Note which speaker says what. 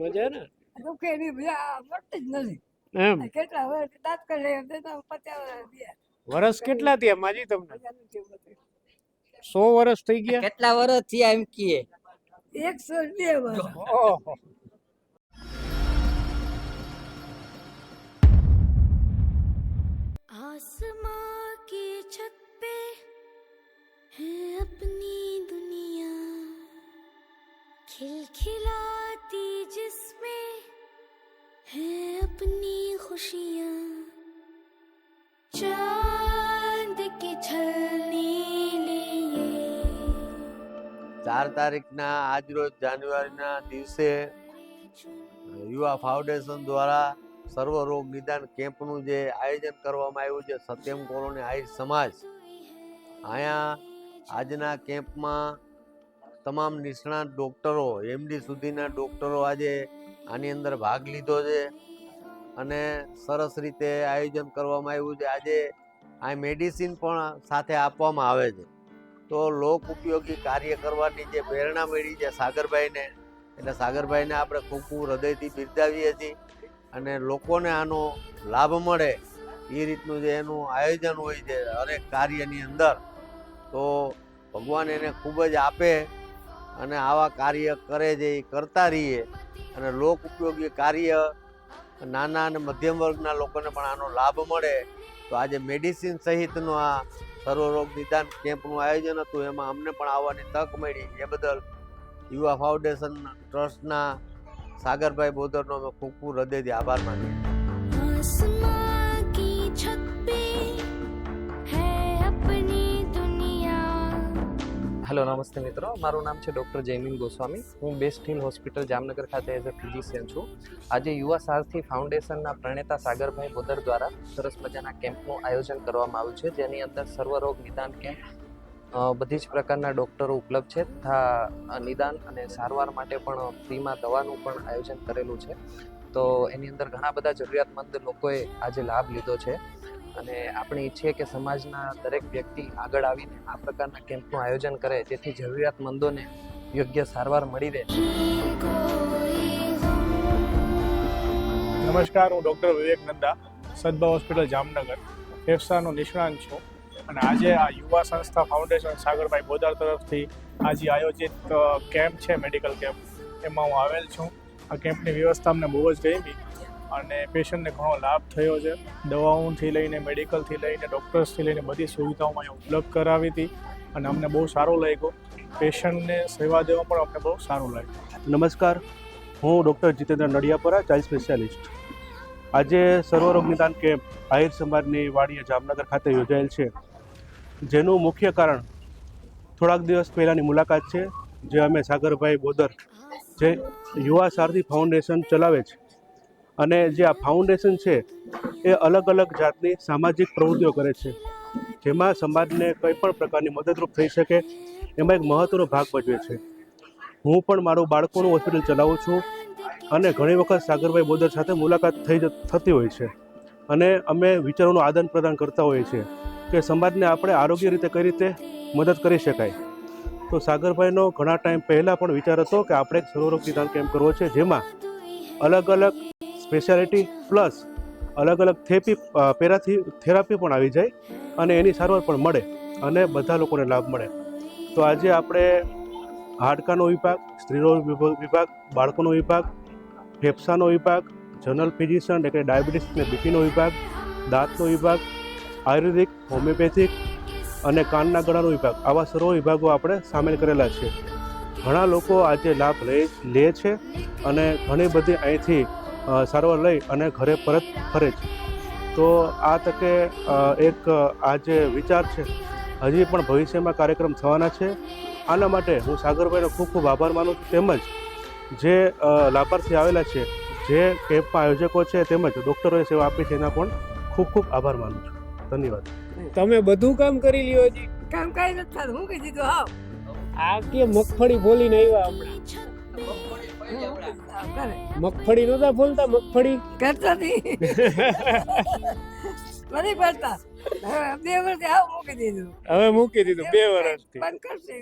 Speaker 1: મજા ને
Speaker 2: દુખે નહીં ભૈયા મળતી જ નથી
Speaker 1: એમ
Speaker 2: કેટલા વર્ષ દાંત કરે 50 વર્ષ થયા
Speaker 1: વર્ષ કેટલા થયા માજી તમને 100 વર્ષ થઈ ગયા
Speaker 3: કેટલા વર્ષ થયા એમ કીએ
Speaker 2: 102 વર્ષ
Speaker 1: ઓહો
Speaker 4: आसमां की छत पे है अपनी दुनिया खिलखिलाती जिसमें है अपनी खुशियाँ चांद की छलनी लिए
Speaker 5: 4 તારીખના આજરોજ જાન્યુઆરીના દિવસે યુવા ફાઉન્ડેશન દ્વારા સર્વ રોગ નિદાન કેમ્પનું જે આયોજન કરવામાં આવ્યું છે સત્યમ કોલોની આહિર સમાજ અહીંયા આજના કેમ્પમાં તમામ નિષ્ણાત ડૉક્ટરો એમડી સુધીના ડૉક્ટરો આજે આની અંદર ભાગ લીધો છે અને સરસ રીતે આયોજન કરવામાં આવ્યું છે. આજે આ મેડિસિન પણ સાથે આપવામાં આવે છે. તો લોક ઉપયોગી કાર્ય કરવાની જે પ્રેરણા મળી છે સાગરભાઈને, એટલે સાગરભાઈને આપણે ખૂબ ખૂબ હૃદયથી બિરદાવીએ છીએ અને લોકોને આનો લાભ મળે એ રીતનું જે એનું આયોજન હોય છે હરેક કાર્યની અંદર, તો ભગવાન એને ખૂબ જ આપે અને આવા કાર્ય કરે છે એ કરતા રહીએ અને લોક ઉપયોગી કાર્ય નાના અને મધ્યમ વર્ગના લોકોને પણ આનો લાભ મળે. તો આજે મેડિસિન સહિતનું આ સર્વરોગ નિદાન કેમ્પનું આયોજન હતું, એમાં અમને પણ આવવાની તક મળી. એ બદલ યુવા ફાઉન્ડેશન ટ્રસ્ટના સાગરભાઈ બોદરનો અમે ખૂબ ખૂબ હૃદયથી આભાર માનીએ.
Speaker 4: आसमां की छत पे है अपनी दुनिया.
Speaker 6: હેલો નમસ્તે મિત્રો, મારું નામ છે ડૉક્ટર જયમીન ગોસ્વામી. હું બેસ્ટ હિલ હોસ્પિટલ જામનગર ખાતે એઝ અ ફિઝિશિયન છું. આજે યુવા સારથી ફાઉન્ડેશનના પ્રણેતા સાગરભાઈ બોદર દ્વારા સરસ મજાના કેમ્પનું આયોજન કરવામાં આવ્યું છે, જેની અંદર સર્વરોગ નિદાન કેમ્પ બધી જ પ્રકારના ડૉક્ટરો ઉપલબ્ધ છે તથા નિદાન અને સારવાર માટે પણ ફ્રીમાં દવાનું પણ આયોજન કરેલું છે. તો એની અંદર ઘણા બધા જરૂરિયાતમંદ લોકોએ આજે લાભ લીધો છે અને આપણી ઈચ્છે કે સમાજના દરેક વ્યક્તિ આગળ આવીને આ પ્રકારના કેમ્પનું આયોજન કરે, જેથી જરૂરિયાતમંદોને યોગ્ય સારવાર મળી રહે.
Speaker 7: નમસ્કાર, હું ડૉક્ટર વિવેક નંદા, સદભાવ હોસ્પિટલ જામનગર ફેફસાનો નિષ્ણાંત છું અને આજે આ યુવા સંસ્થા ફાઉન્ડેશન સાગરભાઈ બોદાર તરફથી આજે આયોજિત કેમ્પ છે, મેડિકલ કેમ્પ, એમાં હું આવેલ છું. આ કેમ્પની વ્યવસ્થા અમને બહુ જ ગમી અને પેશન્ટને ઘણો લાભ થયો છે. દવાઓથી લઈને મેડિકલથી લઈને ડૉક્ટર્સથી લઈને બધી સુવિધાઓ અહીંયા ઉપલબ્ધ કરાવી હતી અને અમને બહુ સારું લાગ્યું. પેશન્ટને સેવા દેવા પણ અમને બહુ સારું લાગ્યું.
Speaker 8: નમસ્કાર, હું ડૉક્ટર જીતેન્દ્ર નડિયાપરા, ચાઇલ્ડ સ્પેશિયાલિસ્ટ. આજે સર્વરોગ નિદાન કેમ્પ આહિર સમાજની વાડીએ જામનગર ખાતે યોજાયેલ છે, જેનું મુખ્ય કારણ થોડાક દિવસ પહેલાંની મુલાકાત છે, જે અમે સાગરભાઈ બોદર જે યુવા સારથી ફાઉન્ડેશન ચલાવે છે અને જે આ ફાઉન્ડેશન છે એ અલગ અલગ જાતની સામાજિક પ્રવૃત્તિઓ કરે છે, જેમાં સમાજને કંઈ પણ પ્રકારની મદદરૂપ થઈ શકે એમાં એક મહત્ત્વનો ભાગ ભજવે છે. હું પણ મારું બાળકોનું હોસ્પિટલ ચલાવું છું અને ઘણી વખત સાગરભાઈ બોદર સાથે મુલાકાત થતી હોય છે અને અમે વિચારોનું આદાન પ્રદાન કરતા હોઈએ છીએ કે સમાજને આપણે આરોગ્ય રીતે કઈ રીતે મદદ કરી શકાય. તો સાગરભાઈનો ઘણા ટાઈમ પહેલાં પણ વિચાર હતો કે આપણે એક સર્વરોગ નિદાન કેમ્પ કરવો છે, જેમાં અલગ અલગ સ્પેશિયાલિટી પ્લસ અલગ અલગ થેરાપી પણ આવી જાય અને એની સારવાર પણ મળે અને બધા લોકોને લાભ મળે. તો આજે આપણે હાડકાનો વિભાગ, સ્ત્રીરોગ વિભાગ, બાળકોનો વિભાગ, ફેફસાનો વિભાગ, જનરલ ફિઝિશિયન એટલે કે ડાયાબિટીસ અને બીપીનો વિભાગ, દાંતનો વિભાગ, આયુર્વેદિક, હોમિયોપેથિક અને કાનના ગળાનો વિભાગ, આવા સર્વ વિભાગો આપણે સામેલ કરેલા છે. ઘણા લોકો આજે લાભ લે છે અને ઘણી બધી અહીંથી સારવાર લઈ અને ઘરે પરત ફરે છે. તો આ તકે એક આ જે વિચાર છે હજી પણ ભવિષ્યમાં કાર્યક્રમ થવાના છે. આના માટે હું સાગરભાઈનો ખૂબ ખૂબ આભાર માનું છું, તેમજ જે લાભાર્થી આવેલા છે, જે કેમ્પના આયોજકો છે, તેમજ ડૉક્ટરોએ સેવા આપી છે, એના પણ ખૂબ ખૂબ આભાર માનું છું. ધન્યવાદ.
Speaker 1: તમે બધું કામ કરી લ્યો હજી?
Speaker 2: કામ કાંઈ નથી થતું, હું કહી દીધું હાવ
Speaker 1: આ કે મગફળી બોલીને આવ્યા હમણાં. મગફળી નહોતા બોલતા? મગફળી
Speaker 2: કરતા નથી નથી પડતા. 2 વર્ષથી હાવ મૂકી દીધું.
Speaker 1: હવે મૂકી દીધું 2 વર્ષથી.
Speaker 2: બંધ કરશે